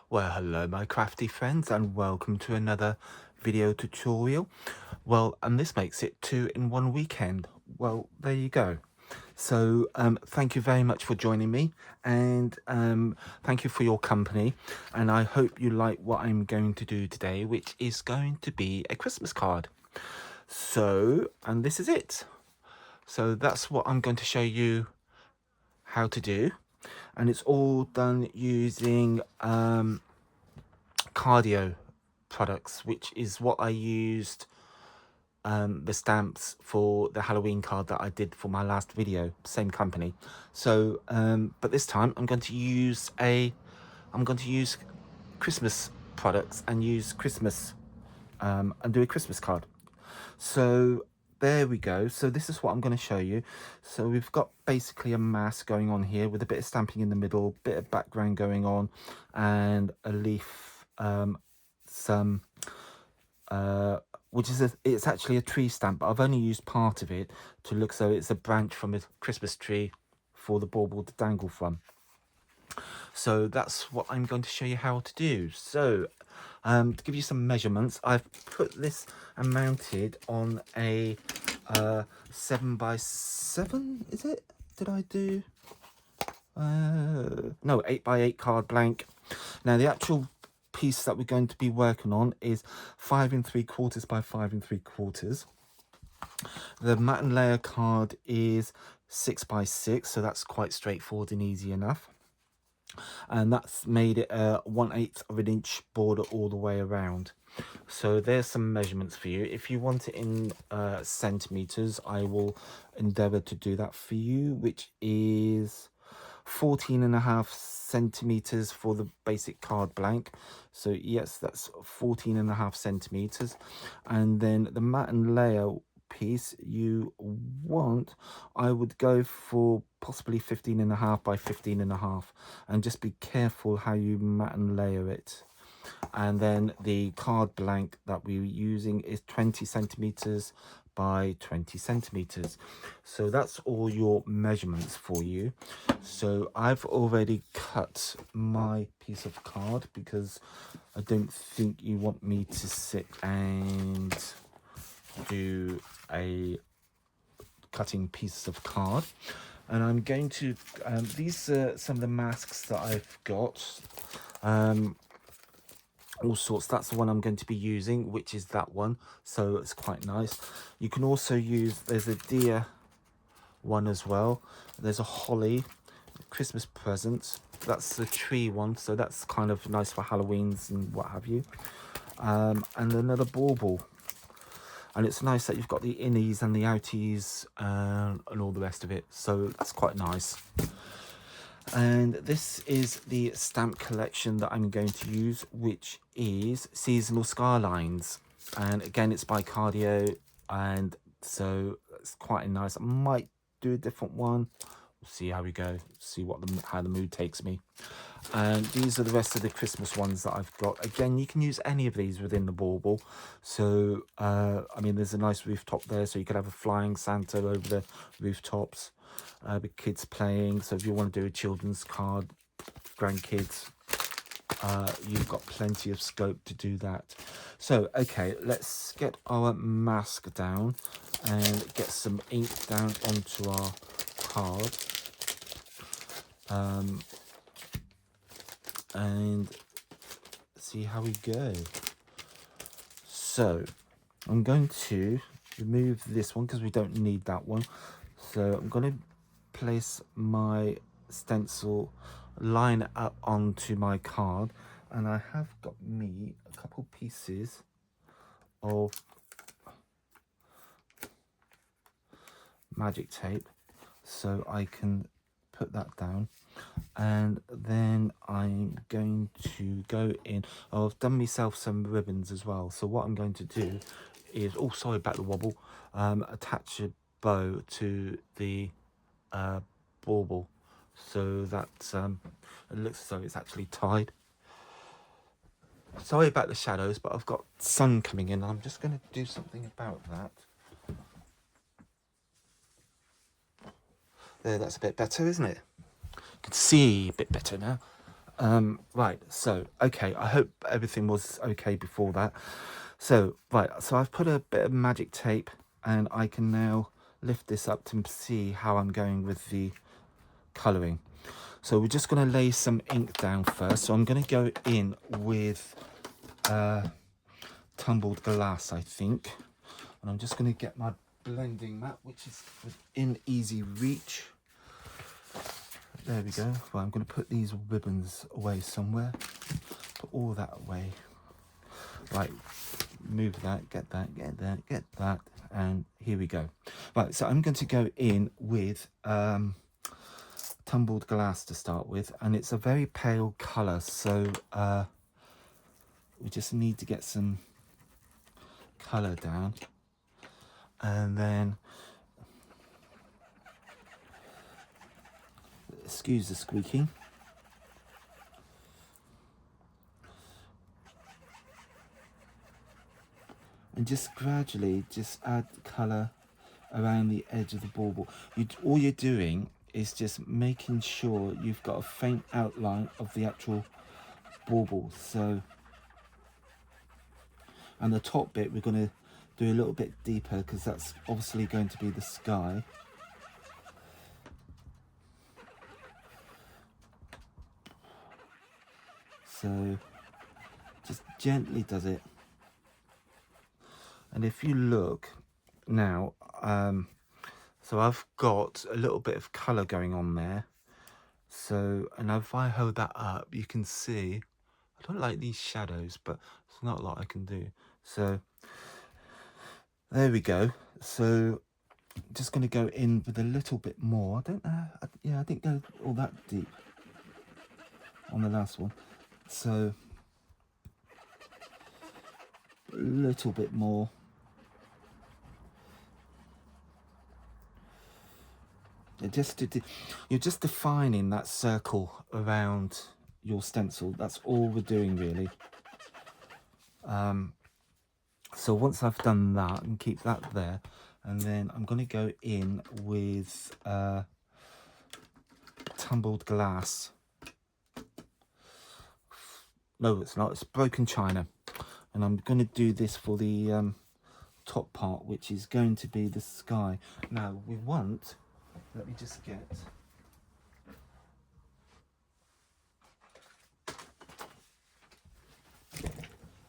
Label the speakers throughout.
Speaker 1: Well, hello my crafty friends and welcome to another video tutorial. Well, and this makes it 2 in 1 weekend. Well, there you go. So thank you very much for joining me, and thank you for your company, and I hope you like what I'm going to do today, which is going to be a Christmas card. So, and this is it. So that's what I'm going to show you how to do, and it's all done using cardio products, which is what I used the stamps for the Halloween card that I did for my last video, same company. So but this time I'm going to use Christmas products and use Christmas and do a Christmas card. So there we go. So this is what I'm going to show you. So we've got basically a mask going on here with a bit of stamping in the middle, bit of background going on, and a leaf, some which is it's actually a tree stamp, but I've only used part of it to look so it's a branch from a Christmas tree for the bauble to dangle from. So that's what I'm going to show you how to do. So to give you some measurements, I've put this and mounted on a 7x7, is it? Did I do? No, 8x8 card blank. Now the actual piece that we're going to be working on is 5 3/4 by 5 3/4. The matte and layer card is 6x6, so that's quite straightforward and easy enough. And that's made it a 1/8 of an inch border all the way around. So there's some measurements for you. If you want it in centimeters, I will endeavor to do that for you, which is 14.5 centimeters for the basic card blank. So yes, that's 14.5 centimeters. And then the matte and layer piece you want, I would go for possibly 15.5 by 15.5, and just be careful how you matte and layer it. And then the card blank that we're using is 20 centimeters by 20 centimeters. So that's all your measurements for you. So I've already cut my piece of card because I don't think you want me to sit and do a cutting pieces of card. And I'm going to these are some of the masks that I've got, all sorts. That's the one I'm going to be using, which is that one, so it's quite nice. You can also use, there's a deer one as well, there's a holly Christmas present, that's the tree one, so that's kind of nice for Halloweens and what have you. And another bauble, and it's nice that you've got the innies and the outies and all the rest of it, so that's quite nice. And this is the stamp collection that I'm going to use, which is Seasonal Skylines, and again it's by Cardio, and so it's quite nice. I might do a different one, we'll see how we go, see what how the mood takes me. And these are the rest of the Christmas ones that I've got. Again, you can use any of these within the bauble. So I mean, there's a nice rooftop there, so you could have a flying Santa over the rooftops, with kids playing. So if you want to do a children's card, grandkids, you've got plenty of scope to do that. So okay, let's get our mask down and get some ink down onto our card, and see how we go. So I'm going to remove this one because we don't need that one. So I'm going to place my stencil, line it up onto my card, and I have got me a couple pieces of magic tape, so I can put that down. And then I'm going to go in, I've done myself some ribbons as well, so what I'm going to do is, oh sorry about the wobble, attach a bow to the bauble so that it looks as though it's actually tied. Sorry about the shadows, but I've got sun coming in and I'm just going to do something about that. There, that's a bit better, isn't it? You can see a bit better now. Right, so, okay, I hope everything was okay before that. So, right, so I've put a bit of magic tape and I can now lift this up to see how I'm going with the colouring. So we're just going to lay some ink down first. So I'm going to go in with tumbled glass, I think. And I'm just going to get my blending mat, which is within easy reach. There we go. Well, I'm going to put these ribbons away somewhere. Put all that away. Right, move that, get that, get that, get that, and here we go. Right, so I'm going to go in with tumbled glass to start with, and it's a very pale colour, so we just need to get some colour down, and then, excuse the squeaking. And just gradually just add colour around the edge of the bauble. All you're doing is just making sure you've got a faint outline of the actual bauble. So, and the top bit we're going to do a little bit deeper because that's obviously going to be the sky. So just gently does it. And if you look now, so I've got a little bit of colour going on there. So, and if I hold that up, you can see, I don't like these shadows, but it's not a lot I can do. So there we go. So just going to go in with a little bit more. I don't know. Yeah, I didn't go all that deep on the last one. So a little bit more. You're just defining that circle around your stencil. That's all we're doing really. So once I've done that, and keep that there, and then I'm going to go in with tumbled glass. No, it's not. It's broken china, and I'm going to do this for the top part, which is going to be the sky. Now we want. Let me just get.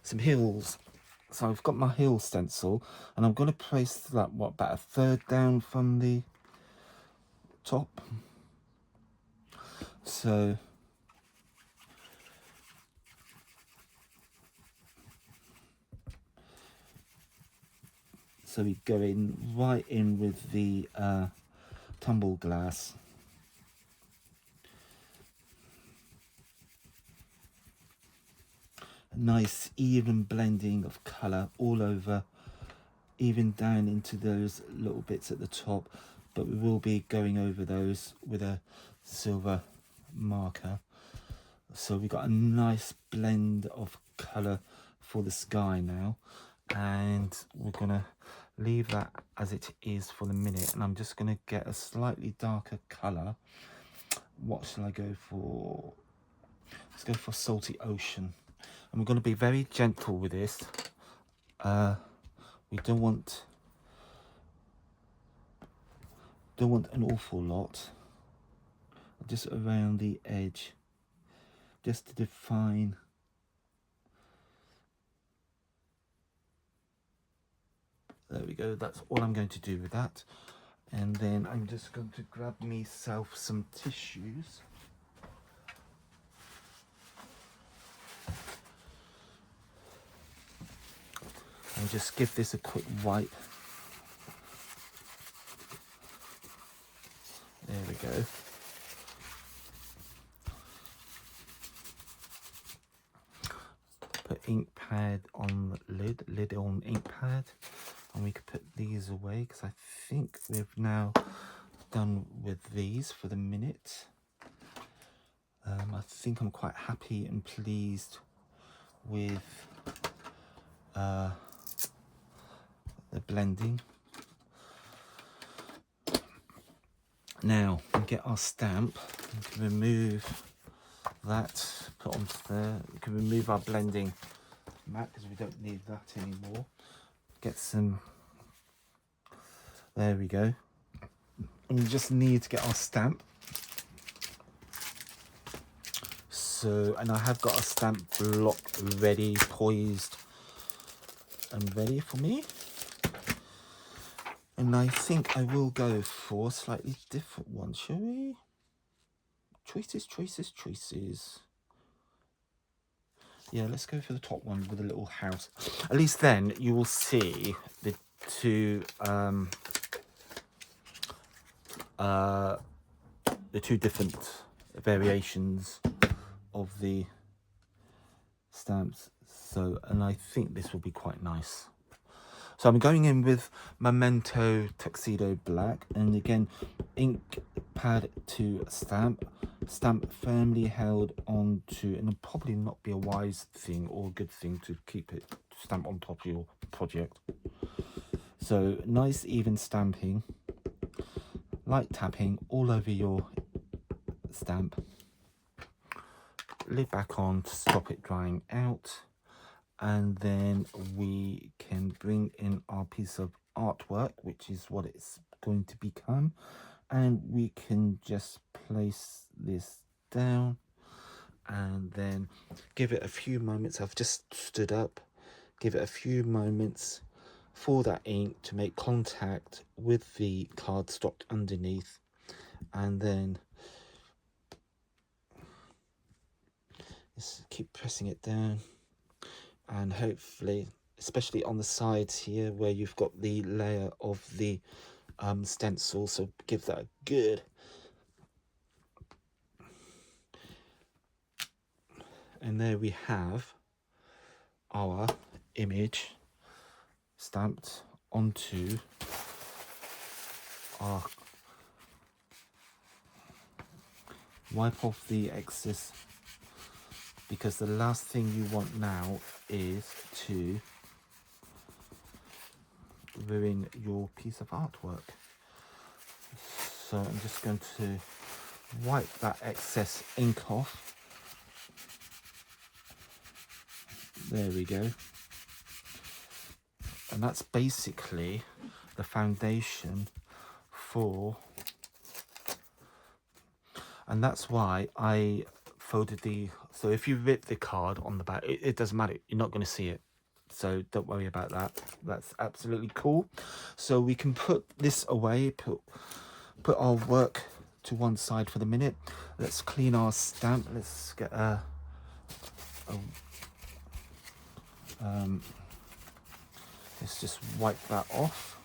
Speaker 1: Some hills. So I've got my hill stencil, and I'm going to place that, what, about a third down from the top. So we go in right in with the tumble glass. A nice even blending of colour all over, even down into those little bits at the top, but we will be going over those with a silver marker. So we've got a nice blend of colour for the sky now, and we're gonna leave that as it is for the minute, and I'm just gonna get a slightly darker colour. What shall I go for? Let's go for Salty Ocean, and we're going to be very gentle with this. We don't want an awful lot, just around the edge, just to define. There we go. That's all I'm going to do with that. And then I'm just going to grab myself some tissues. And just give this a quick wipe. There we go. Put ink pad on lid on ink pad. And we could put these away because I think we've now done with these for the minute. I think I'm quite happy and pleased with the blending. Now we get our stamp and remove that put onto there. We can remove our blending mat because we don't need that anymore. Get some, there we go. And we just need to get our stamp. So, and I have got a stamp block ready, poised and ready for me. And I think I will go for a slightly different one, shall we? Choices, choices, choices. Yeah, let's go for the top one with a little house. At least then you will see the two different variations of the stamps. So, and I think this will be quite nice. So I'm going in with Memento Tuxedo Black, and again, ink pad to stamp firmly held onto, and it'll probably not be a wise thing or a good thing to keep it stamp on top of your project. So nice even stamping, light tapping all over your stamp. Lid back on to stop it drying out. And then we can bring in our piece of artwork, which is what it's going to become, and we can just place this down and then give it a few moments. I've just stood up, give it a few moments for that ink to make contact with the cardstock underneath, and then just keep pressing it down. And hopefully, especially on the sides here where you've got the layer of the stencil, so give that a good and there we have our image stamped onto our, wipe off the excess, because the last thing you want now is to ruin your piece of artwork. So I'm just going to wipe that excess ink off. There we go. And that's basically the foundation for, and that's why I folded the, so if you rip the card on the back, it doesn't matter, you're not going to see it, so don't worry about that. That's absolutely cool. So we can put this away, put our work to one side for the minute. Let's clean our stamp. Let's get let's just wipe that off.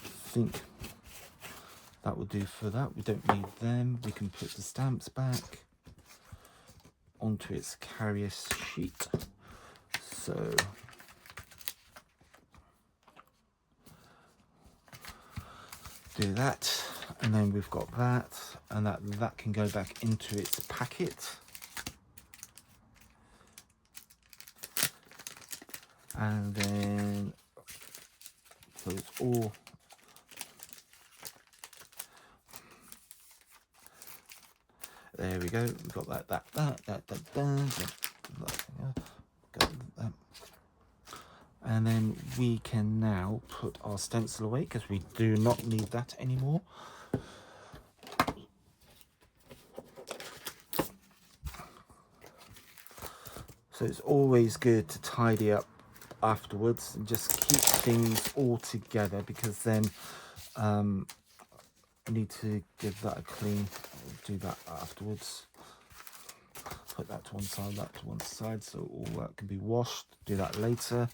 Speaker 1: I think that will do for that. We don't need them. We can put the stamps back onto its carrier sheet. So do that, and then we've got that, and that can go back into its packet. And then, so it's all, there we go, we've got that. And then we can now put our stencil away because we do not need that anymore. So it's always good to tidy up afterwards and just keep things all together, because then I need to give that a clean. I'll do that afterwards. Put that to one side, that to one side, so all that can be washed. Do that later.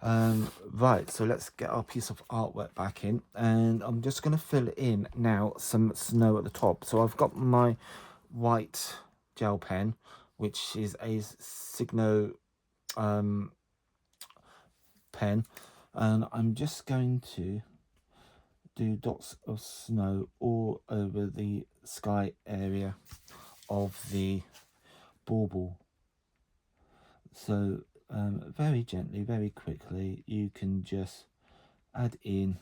Speaker 1: Right, so let's get our piece of artwork back in, and I'm just going to fill in now some snow at the top. So I've got my white gel pen, which is a Signo pen, and I'm just going to do dots of snow all over the sky area of the bauble. So very gently, very quickly, you can just add in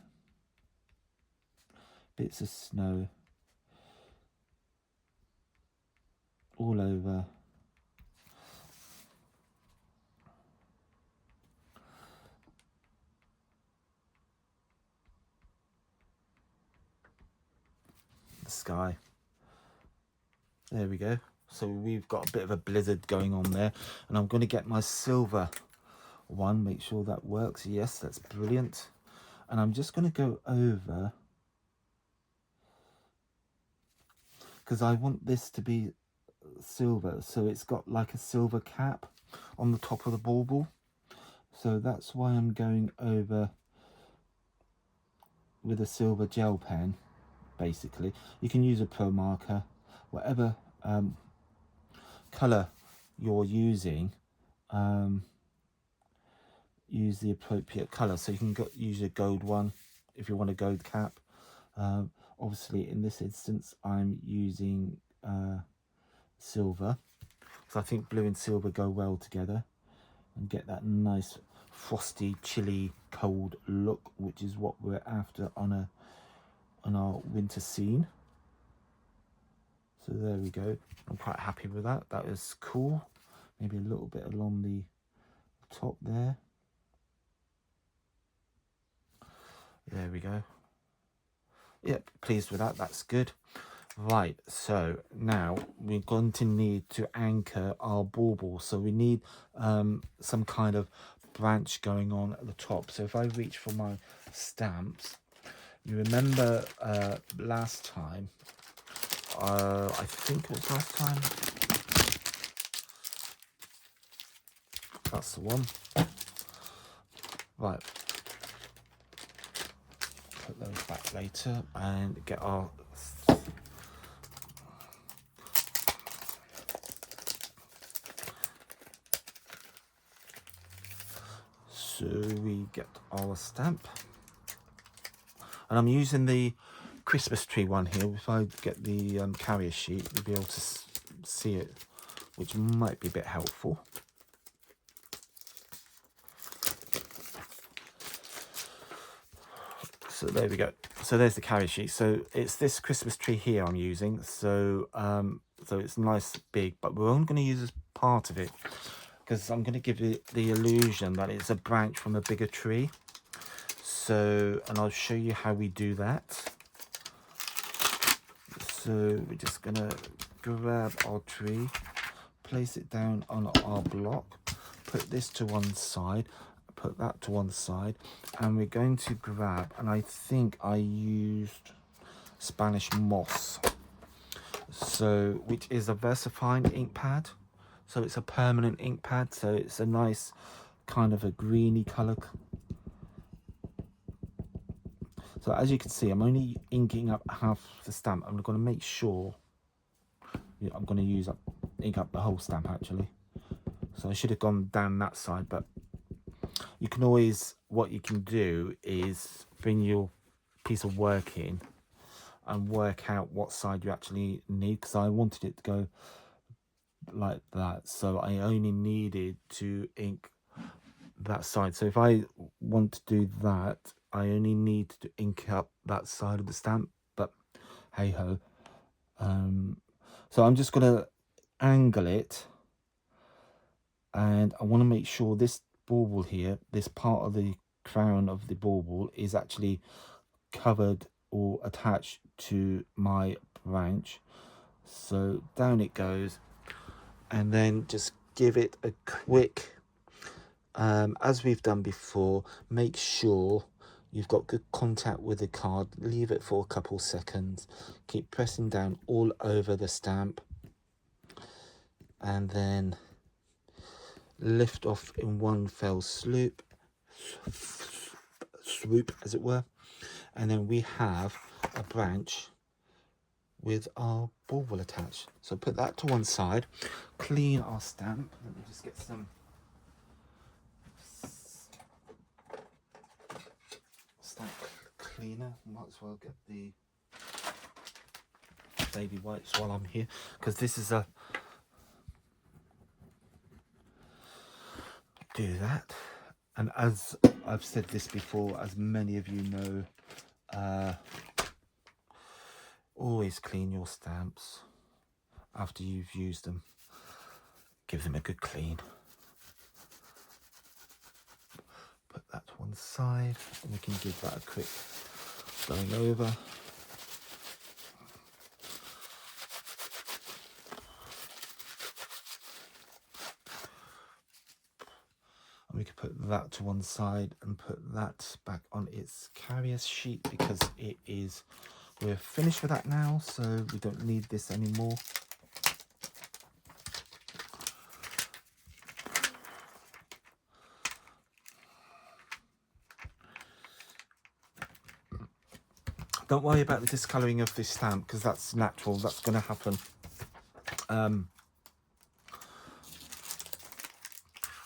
Speaker 1: bits of snow all over. The sky. There we go. So we've got a bit of a blizzard going on there, and I'm going to get my silver one, make sure that works. Yes, that's brilliant. And I'm just going to go over, because I want this to be silver, so it's got like a silver cap on the top of the bauble. So that's why I'm going over with a silver gel pen. Basically, you can use a pro marker, whatever color you're using, use the appropriate color. So you can use a gold one if you want a gold cap. Obviously in this instance I'm using silver, so I think blue and silver go well together and get that nice frosty, chilly, cold look, which is what we're after on our winter scene. So there we go. I'm quite happy with that. That is cool. Maybe a little bit along the top there. There we go. Yep, pleased with that. That's good. Right, so now we're going to need to anchor our bauble. So we need some kind of branch going on at the top. So if I reach for my stamps, you remember last time, I think it was last time. That's the one. Right. Put those back later and get our... So we get our stamp. And I'm using the Christmas tree one here. If I get the carrier sheet, you'll be able to see it, which might be a bit helpful. So there we go. So there's the carrier sheet. So it's this Christmas tree here I'm using. So so it's nice big, but we're only going to use part of it because I'm going to give it the illusion that it's a branch from a bigger tree. So, and I'll show you how we do that. So we're just going to grab our tree, place it down on our block, put this to one side, put that to one side, and we're going to grab, and I think I used Spanish moss, so which is a VersaFine ink pad. So it's a permanent ink pad, so it's a nice kind of a greeny color. So as you can see, I'm only inking up half the stamp. I'm going to make sure, yeah, I'm going to ink up the whole stamp actually. So I should have gone down that side, but you can always, what you can do is bring your piece of work in and work out what side you actually need, because I wanted it to go like that, so I only needed to ink that side. So if I want to do that, I only need to ink up that side of the stamp, but hey ho. So I'm just going to angle it, and I want to make sure this bauble here, this part of the crown of the bauble, is actually covered or attached to my branch. So down it goes, and then just give it a quick, as we've done before, make sure you've got good contact with the card, leave it for a couple seconds, keep pressing down all over the stamp, and then lift off in one fell swoop as it were, and then we have a branch with our bauble attached. So put that to one side, clean our stamp. Let me just get some stamp cleaner. Might as well get the baby wipes while I'm here, because this is a... do that. And as I've said this before, as many of you know, always clean your stamps. after you've used them. Give them a good clean. Put that to one side, and we can give that a quick going over. And we can put that to one side and put that back on its carrier sheet, because we're finished with that now, so we don't need this anymore. Don't worry about the discolouring of this stamp, because that's natural, that's going to happen.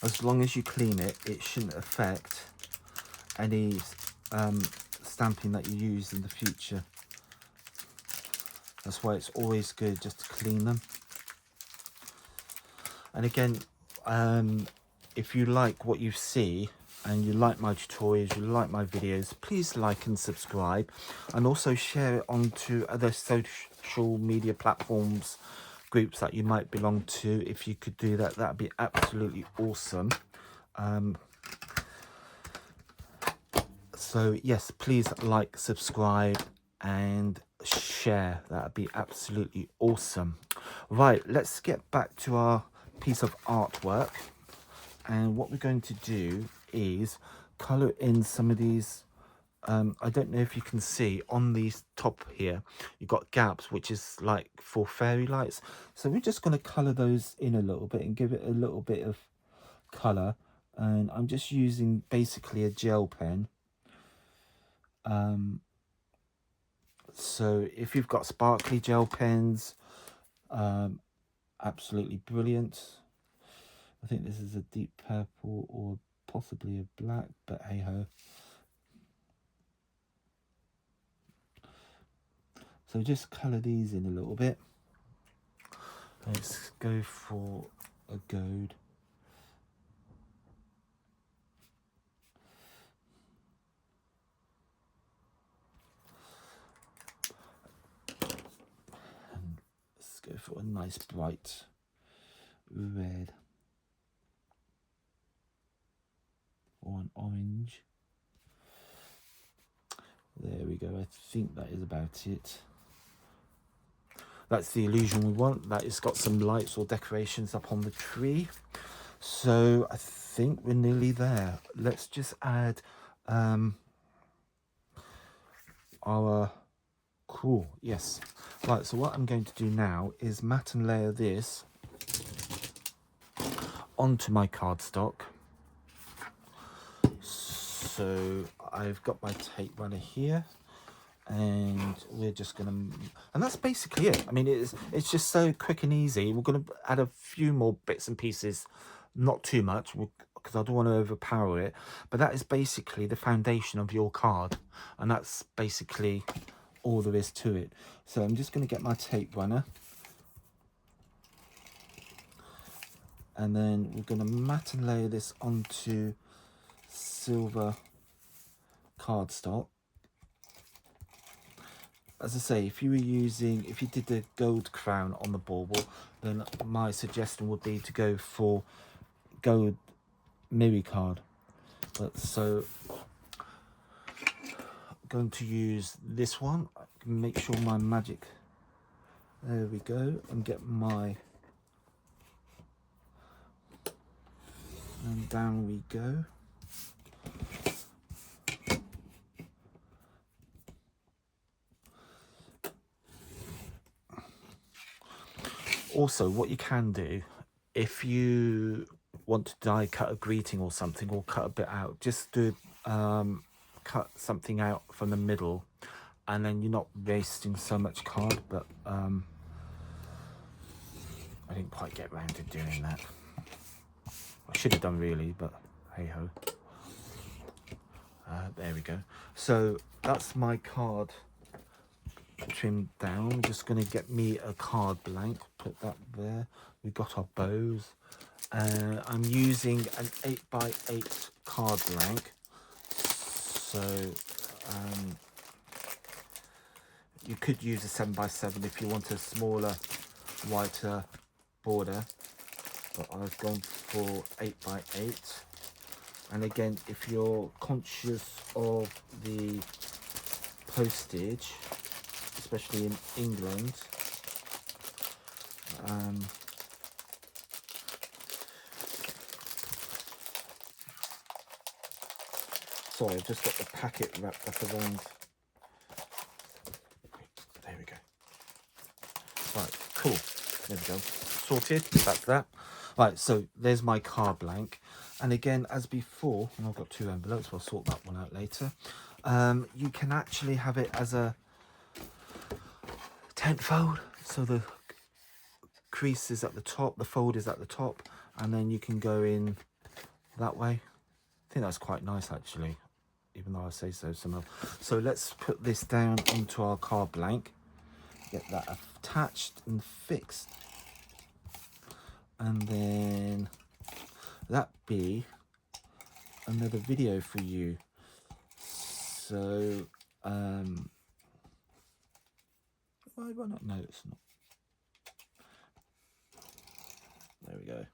Speaker 1: As long as you clean it, it shouldn't affect any stamping that you use in the future. That's why it's always good just to clean them. And again, if you like what you see and you like my tutorials, you like my videos, please like and subscribe, and also share it onto other social media platforms, groups that you might belong to. If you could do that, that'd be absolutely awesome. So yes, please like, subscribe and share. That'd be absolutely awesome. Right, let's get back to our piece of artwork, and what we're going to do is color in some of these. I don't know if you can see on these top here, you've got gaps, which is like for fairy lights. So we're just going to color those in a little bit and give it a little bit of color. And I'm just using basically a gel pen. So if you've got sparkly gel pens, absolutely brilliant. I think this is a deep purple or possibly a black, but hey ho. So just colour these in a little bit. Let's go for a gold. And let's go for a nice bright red or an orange. There we go. I think that is about it. That's the illusion we want. That it's got some lights or decorations up on the tree. So I think we're nearly there. Let's just add our cool. Yes. Right. So what I'm going to do now is matte and layer this onto my cardstock. So I've got my tape runner here, and we're just gonna, and that's basically it. I mean, it's just so quick and easy. We're gonna add a few more bits and pieces, not too much, because I don't want to overpower it, but that is basically the foundation of your card, and that's basically all there is to it. So I'm just going to get my tape runner, and then we're going to matte and layer this onto silver cardstock. As I say, if you did the gold crown on the bauble, then my suggestion would be to go for gold mirror card. But so I'm going to use this one. Make sure my magic, there we go, and get my, and down we go. Also, what you can do, if you want to die cut a greeting or something, or cut a bit out, just do cut something out from the middle, and then you're not wasting so much card. But I didn't quite get around to doing that. I should have done really, but hey ho. There we go. So that's my card trimmed down. I'm just going to get me a card blank, put that there. We've got our bows. I'm using an 8x8 card blank. So you could use a 7x7 if you want a smaller whiter border, but I've gone for 8x8. And again, if you're conscious of the postage, especially in England, sorry, I've just got the packet wrapped up around. There we go. Right, cool. There we go. Sorted. That's that. Right, so there's my card blank. And again, as before, and I've got 2 envelopes, I'll sort that one out later. You can actually have it as a tent fold. So the crease is at the top, the fold is at the top, and then you can go in that way. I think that's quite nice actually, even though I say so somehow. So let's put this down onto our card blank, get that attached and fixed, and then that be another video for you. So why not? No, it's not. There we go.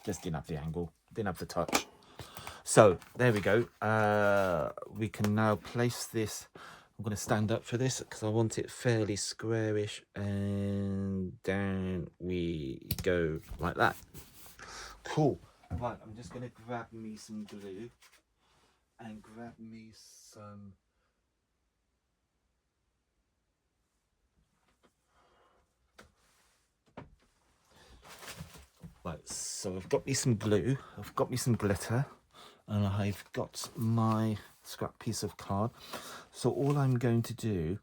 Speaker 1: Just didn't have the angle, didn't have the touch. So there we go. We can now place this. I'm going to stand up for this because I want it fairly squarish, and down we go like that. Cool. Right, I'm just going to grab me some glue and grab me some right, so I've got me some glue, I've got me some glitter, and I've got my scrap piece of card. So all I'm going to do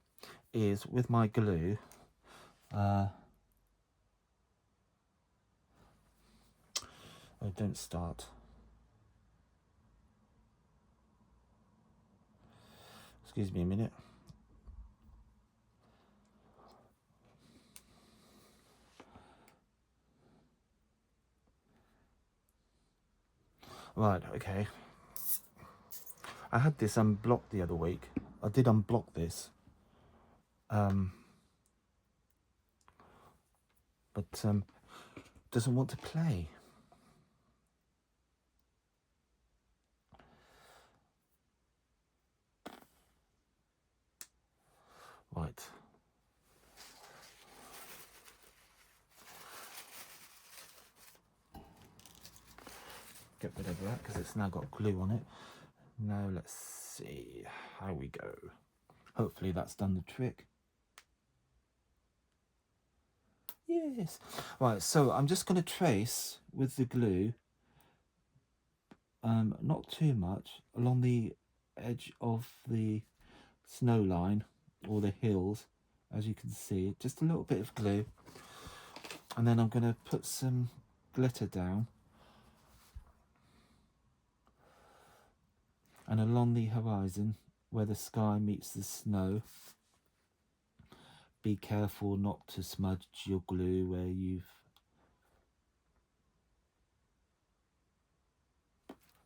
Speaker 1: is with my glue, oh, don't start. Excuse me a minute. Right, okay. I had this unblocked the other week. I did unblock this. But doesn't want to play. Right. Get rid of that because it's now got glue on it. Now let's see how we go. Hopefully that's done the trick. Yes. Right, so I'm just going to trace with the glue, not too much, along the edge of the snow line or the hills, as you can see, just a little bit of glue. And then I'm going to put some glitter down. And along the horizon, where the sky meets the snow, be careful not to smudge your glue where you've...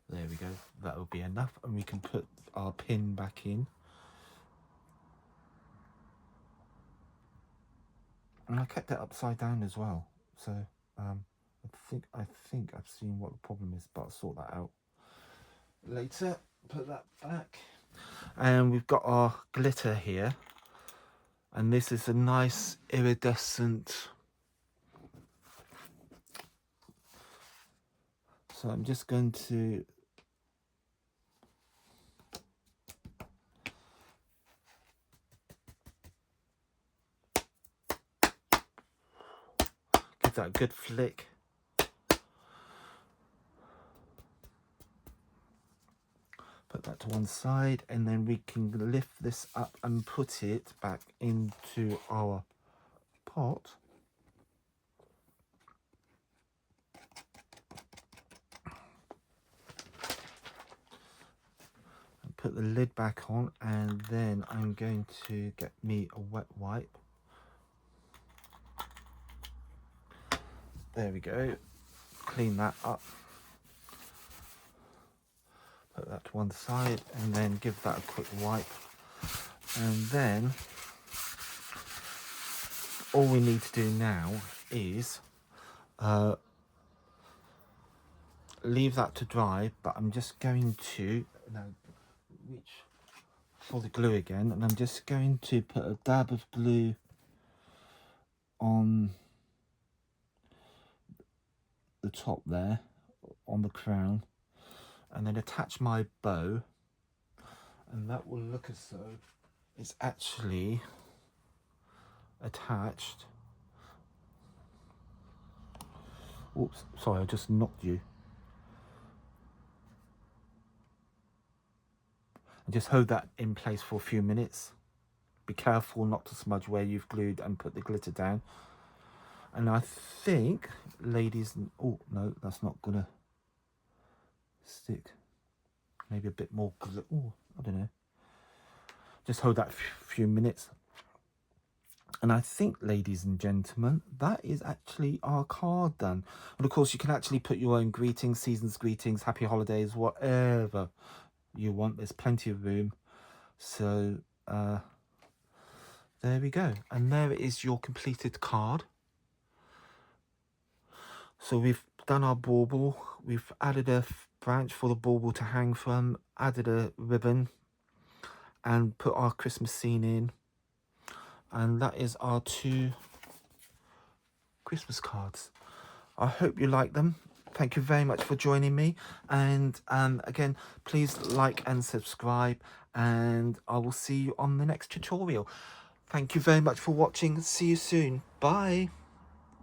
Speaker 1: There we go, that will be enough, and we can put our pin back in. And I kept it upside down as well, so I think I've seen what the problem is, but I'll sort that out later. Put that back, and we've got our glitter here, and this is a nice iridescent. So I'm just going to give that a good flick. Put that to one side, and then we can lift this up and put it back into our pot. And put the lid back on, and then I'm going to get me a wet wipe. There we go. Clean that up. Put that to one side, and then give that a quick wipe, and then all we need to do now is leave that to dry, but I'm just going to now reach for the glue again, and I'm just going to put a dab of glue on the top there, on the crown, and then attach my bow, and that will look as though it's actually attached. Oops, sorry, I just knocked you. And just hold that in place for a few minutes. Be careful not to smudge where you've glued and put the glitter down. And I think, ladies, oh no, that's not gonna stick. Maybe a bit more glue. Oh, I don't know. Just hold that few minutes. And I think, ladies and gentlemen, that is actually our card done. And of course, you can actually put your own greetings, season's greetings, happy holidays, whatever you want. There's plenty of room. So there we go. And there is your completed card. So we've done our bauble. We've added a branch for the bauble to hang from, added a ribbon, and put our Christmas scene in. And that is our 2 Christmas cards. I hope you like them. Thank you very much for joining me. And again, please like and subscribe. And I will see you on the next tutorial. Thank you very much for watching. See you soon. Bye.